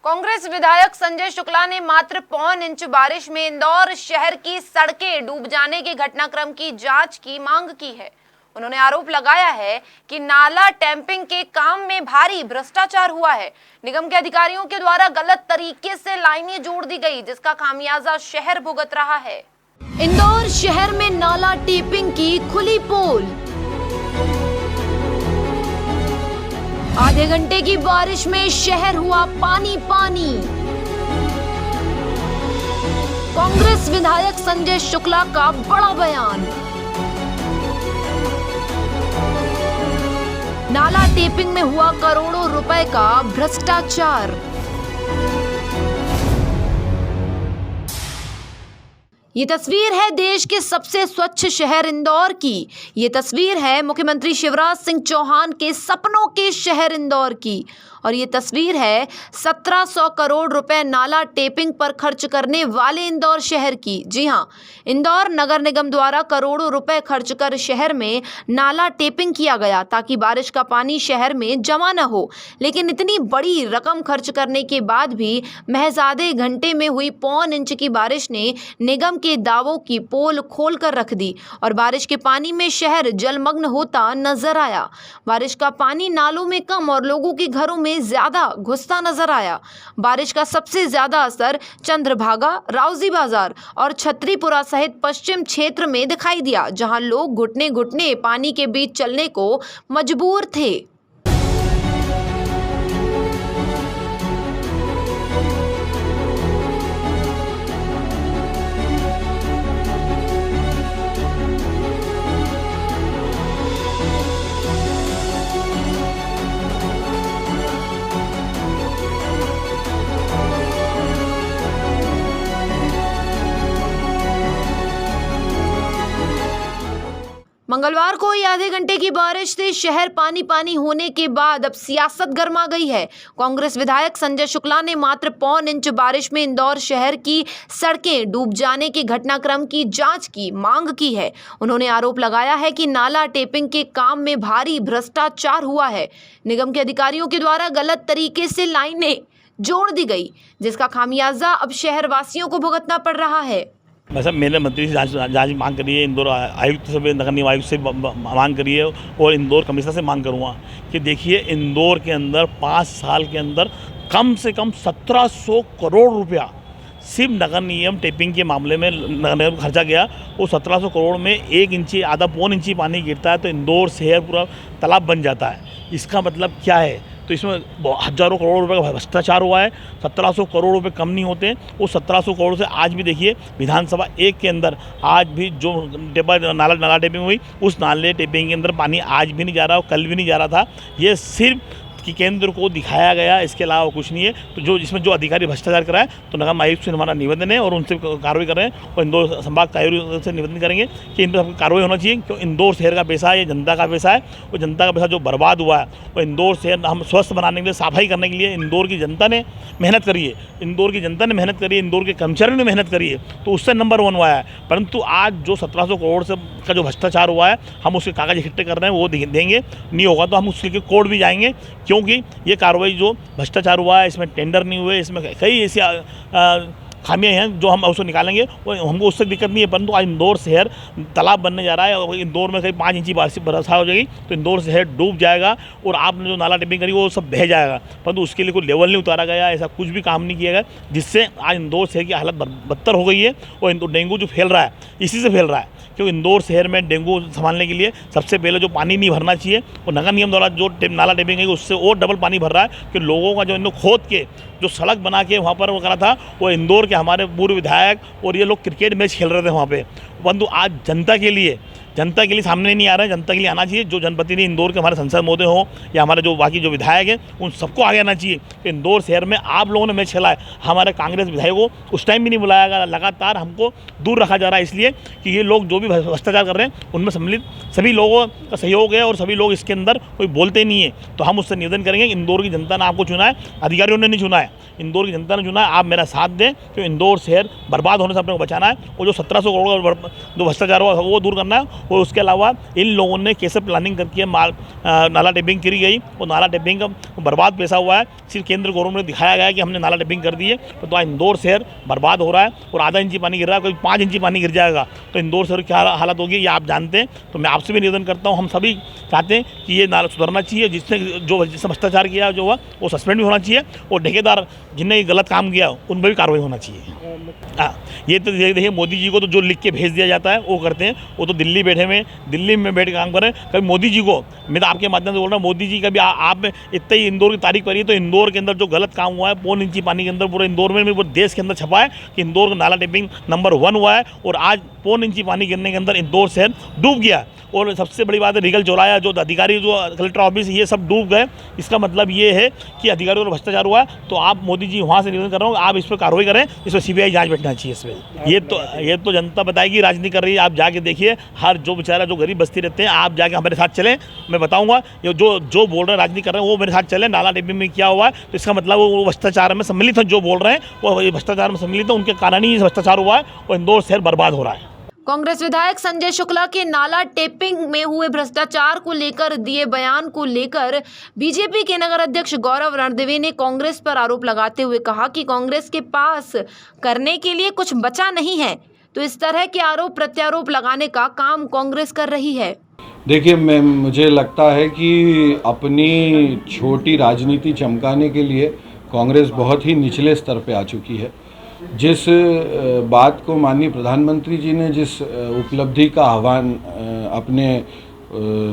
कांग्रेस विधायक संजय शुक्ला ने मात्र पौन इंच बारिश में इंदौर शहर की सड़कें डूब जाने के घटनाक्रम की जांच की मांग की है। उन्होंने आरोप लगाया है कि नाला टैंपिंग के काम में भारी भ्रष्टाचार हुआ है। निगम के अधिकारियों के द्वारा गलत तरीके से लाइनें जोड़ दी गई, जिसका खामियाजा शहर भुगत रहा है। इंदौर शहर में नाला टैंपिंग की खुली पोल। आधे घंटे की बारिश में शहर हुआ पानी पानी। कांग्रेस विधायक संजय शुक्ला का बड़ा बयान। नाला टैपिंग में हुआ करोड़ों रुपए का भ्रष्टाचार। ये तस्वीर है देश के सबसे स्वच्छ शहर इंदौर की। ये तस्वीर है मुख्यमंत्री शिवराज सिंह चौहान के सपनों के शहर इंदौर की। और ये तस्वीर है 1700 करोड़ रुपए नाला टैपिंग पर खर्च करने वाले इंदौर शहर की। जी हां, इंदौर नगर निगम द्वारा करोड़ों रुपए खर्च कर शहर में नाला टैपिंग किया गया ताकि बारिश का पानी शहर में जमा न हो। लेकिन इतनी बड़ी रकम खर्च करने के बाद भी महज आधे घंटे में हुई पौन इंच की बारिश ने निगम के दावों की पोल खोल कर रख दी और बारिश के पानी में शहर जलमग्न होता नजर आया। बारिश का पानी नालों में कम और लोगों के घरों में ज्यादा घुसता नजर आया। बारिश का सबसे ज्यादा असर चंद्रभागा, राउजी बाजार और छतरीपुरा सहित पश्चिम क्षेत्र में दिखाई दिया, जहां लोग घुटने घुटने पानी के बीच चलने को मजबूर थे। मंगलवार को ही आधे घंटे की बारिश से शहर पानी पानी होने के बाद अब सियासत गर्मा गई है। कांग्रेस विधायक संजय शुक्ला ने मात्र पौन इंच बारिश में इंदौर शहर की सड़कें डूब जाने के घटनाक्रम की जांच की मांग की है। उन्होंने आरोप लगाया है कि नाला टैपिंग के काम में भारी भ्रष्टाचार हुआ है। निगम के अधिकारियों के द्वारा गलत तरीके से लाइनें जोड़ दी गई, जिसका खामियाजा अब शहरवासियों को भुगतना पड़ रहा है। वैसे मैंने मंत्री से जांच मांग करी है, इंदौर आयुक्त से, नगर निगम आयुक्त से मांग करी है और इंदौर कमिश्नर से मांग करूँगा कि देखिए इंदौर के अंदर 5 साल के अंदर कम से कम 1700 करोड़ रुपया सिर्फ नगर निगम टैपिंग के मामले में नगर निगम खर्चा गया। वो 1700 करोड़ में 1 इंची आधा पौन इंची पानी गिरता है तो इंदौर शहर पूरा तालाब बन जाता है। इसका मतलब क्या है? तो इसमें हज़ारों करोड़ रुपए का भ्रष्टाचार हुआ है। 1700 करोड़ रुपए कम नहीं होते। वो 1700 करोड़ से आज भी देखिए विधानसभा 1 के अंदर आज भी जो नाला टैपिंग हुई, उस नाले टैपिंग के अंदर पानी आज भी नहीं जा रहा और कल भी नहीं जा रहा था। ये सिर्फ कि केंद्र को दिखाया गया, इसके अलावा कुछ नहीं है। तो जो इसमें जो अधिकारी भ्रष्टाचार कराए तो नगर आयुक्त से हमारा निवेदन है और उनसे कार्रवाई कर रहे हैं और इंदौर संभाग के आयुक्त से निवेदन करेंगे कि इन पर कार्रवाई होना चाहिए। क्योंकि इंदौर शहर का पैसा है, ये जनता का पैसा है। वो जनता का पैसा जो बर्बाद हुआ है, वो इंदौर शहर हम स्वस्थ बनाने के लिए, सफाई करने के लिए इंदौर की जनता ने मेहनत करी है। इंदौर की जनता ने मेहनत करी है, इंदौर के कर्मचारियों ने मेहनत करी है, तो उससे नंबर 1 हुआ है। परंतु आज जो 1700 करोड़ से का जो भ्रष्टाचार हुआ है, हम उसके कागज इकट्ठे कर रहे हैं, वो देंगे। नहीं होगा तो हम उसके लिए कोर्ट भी जाएंगे, क्योंकि ये कार्रवाई जो भ्रष्टाचार हुआ है, इसमें टेंडर नहीं हुए, इसमें कई ऐसी खामियां हैं जो हम उसको निकालेंगे। वो हमको उससे दिक्कत नहीं है। परंतु आज इंदौर शहर तालाब बनने जा रहा है और इंदौर में कहीं 5 इंची बरसात हो जाएगी तो इंदौर शहर डूब जाएगा और आपने जो नाला टैपिंग करी वो सब बह जाएगा। परंतु उसके लिए कोई लेवल नहीं उतारा गया, ऐसा कुछ भी काम नहीं किया गया, जिससे आज इंदौर शहर की हालत बदतर हो गई है। और डेंगू जो फैल रहा है इसी से फैल रहा है, क्योंकि इंदौर शहर में डेंगू संभालने के लिए सबसे पहले जो पानी नहीं भरना चाहिए, और नगर निगम द्वारा जो नाला टैपिंग है उससे और डबल पानी भर रहा है कि लोगों का जो इन्होंने खोद के जो सड़क बना के वहाँ पर वो करा था, वो इंदौर के हमारे पूर्व विधायक और ये लोग क्रिकेट मैच खेल रहे थे वहाँ पे। परंतु आज जनता के लिए सामने नहीं आ रहा है। जनता के लिए आना चाहिए। जो जनप्रतिनिधि इंदौर के हमारे संसद महोदय हो या हमारे जो बाकी जो विधायक हैं, उन सबको आगे आना चाहिए कि इंदौर शहर में आप लोगों ने मैच खेला है। हमारे कांग्रेस विधायकों को उस टाइम भी नहीं बुलाया गया। लगातार हमको दूर रखा जा रहा है, इसलिए कि ये लोग जो भी भ्रष्टाचार कर रहे हैं उनमें सम्मिलित सभी लोगों का सहयोग है और सभी लोग इसके अंदर कोई बोलते नहीं है। तो हम उससे निवेदन करेंगे, इंदौर की जनता ने आपको चुना है, अधिकारियों ने नहीं चुना है। इंदौर की जनता ने चुना है, आप मेरा साथ दें तो इंदौर शहर बर्बाद होने से अपने को बचाना है। और जो 1700 करोड़ का जो भ्रष्टाचार हुआ वो दूर करना है। और उसके अलावा इन लोगों ने कैसे प्लानिंग करके नाला टेपिंग करी गई, वो नाला टेपिंग का बर्बाद पैसा हुआ है। सिर्फ केंद्र गवर्नमेंट ने दिखाया गया है कि हमने नाला टेपिंग कर दी है, तो इंदौर शहर बर्बाद हो रहा है और आधा इंची पानी गिर रहा है, कोई 5 इंची पानी गिर जाएगा तो इंदौर शहर की क्या हालत होगी ये आप जानते हैं। तो मैं आपसे भी निवेदन करता हूँ, हम सभी चाहते हैं कि ये नाला सुधरना चाहिए। जिसने भ्रष्टाचार किया जो हुआ वो सस्पेंड भी होना चाहिए और ठेकेदार जिनने ये गलत काम किया उन पर भी कार्रवाई होना चाहिए। हाँ, ये तो देखिए मोदी जी को तो जो लिख के भेज दिया जाता है वो करते हैं। वो तो दिल्ली बैठे हुए, दिल्ली में बैठ के काम कर रहे हैं। कभी मोदी जी को, मैं तो आपके माध्यम से बोल रहा हूँ, मोदी जी का भी आप इतने ही इंदौर की तारीख करिए तो इंदौर के अंदर जो गलत काम हुआ है 1 इंची पानी के अंदर पूरे इंदौर में पूरे देश के अंदर छपा है कि इंदौर का नाला टेपिंग नंबर 1 हुआ है और आज 1 इंची पानी गिरने के अंदर इंदौर शहर डूब गया। और सबसे बड़ी बात है रिगल चौराया जो अधिकारी जो कलेक्टर ऑफिस ये सब डूब गए। इसका मतलब ये है कि अधिकारियों का भ्रष्टाचार हुआ है। तो आप मोदी जी वहाँ से निवेदन कर रहा हूँ आप इस पर कार्रवाई करें, इस पर सीबीआई जांच बैठना चाहिए इस पर। ये तो जनता बताएगी, राजनीति कर रही है। आप जाके देखिए, हर जो बेचारा जो गरीब बस्ती रहते हैं, आप जाके हमारे साथ चलें, मैं बताऊँगा। ये जो बोल रहे हैं राजनीति कर रहे हैं वो मेरे साथ चलें। नाला टेपिंग में क्या हुआ है तो इसका मतलब वो भ्रष्टाचार में सम्मिलित है। जो बोल रहे हैं वो भ्रष्टाचार में सम्मिलित है, उनके कारण ही भ्रष्टाचार हुआ है और इंदौर शहर बर्बाद हो रहा है। कांग्रेस विधायक संजय शुक्ला के नाला टेपिंग में हुए भ्रष्टाचार को लेकर दिए बयान को लेकर बीजेपी के नगर अध्यक्ष गौरव रणदेवे ने कांग्रेस पर आरोप लगाते हुए कहा कि कांग्रेस के पास करने के लिए कुछ बचा नहीं है, तो इस तरह के आरोप प्रत्यारोप लगाने का काम कांग्रेस कर रही है। देखिए, मुझे लगता है कि अपनी छोटी राजनीति चमकाने के लिए कांग्रेस बहुत ही निचले स्तर पे आ चुकी है। जिस बात को माननीय प्रधानमंत्री जी ने जिस उपलब्धि का आह्वान अपने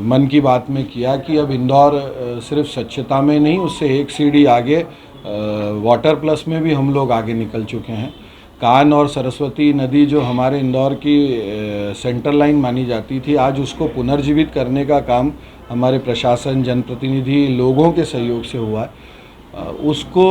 मन की बात में किया कि अब इंदौर सिर्फ स्वच्छता में नहीं, उससे एक सीढ़ी आगे वाटर प्लस में भी हम लोग आगे निकल चुके हैं। कान और सरस्वती नदी जो हमारे इंदौर की सेंट्रल लाइन मानी जाती थी, आज उसको पुनर्जीवित करने का काम हमारे प्रशासन, जनप्रतिनिधि, लोगों के सहयोग से हुआ है। उसको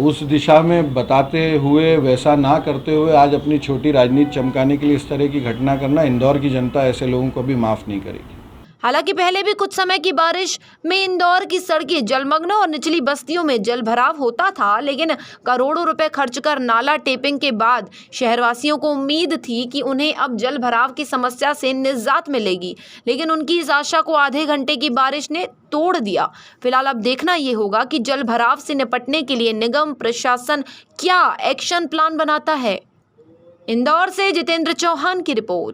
उस दिशा में बताते हुए, वैसा ना करते हुए आज अपनी छोटी राजनीति चमकाने के लिए इस तरह की घटना करना, इंदौर की जनता ऐसे लोगों को भी माफ़ नहीं करेगी। हालांकि पहले भी कुछ समय की बारिश में इंदौर की सड़कें जलमग्न और निचली बस्तियों में जल भराव होता था, लेकिन करोड़ों रुपए खर्च कर नाला टेपिंग के बाद शहरवासियों को उम्मीद थी कि उन्हें अब जल भराव की समस्या से निजात मिलेगी, लेकिन उनकी इस आशा को आधे घंटे की बारिश ने तोड़ दिया। फिलहाल अब देखना ये होगा कि जल भराव से निपटने के लिए निगम प्रशासन क्या एक्शन प्लान बनाता है। इंदौर से जितेंद्र चौहान की रिपोर्ट।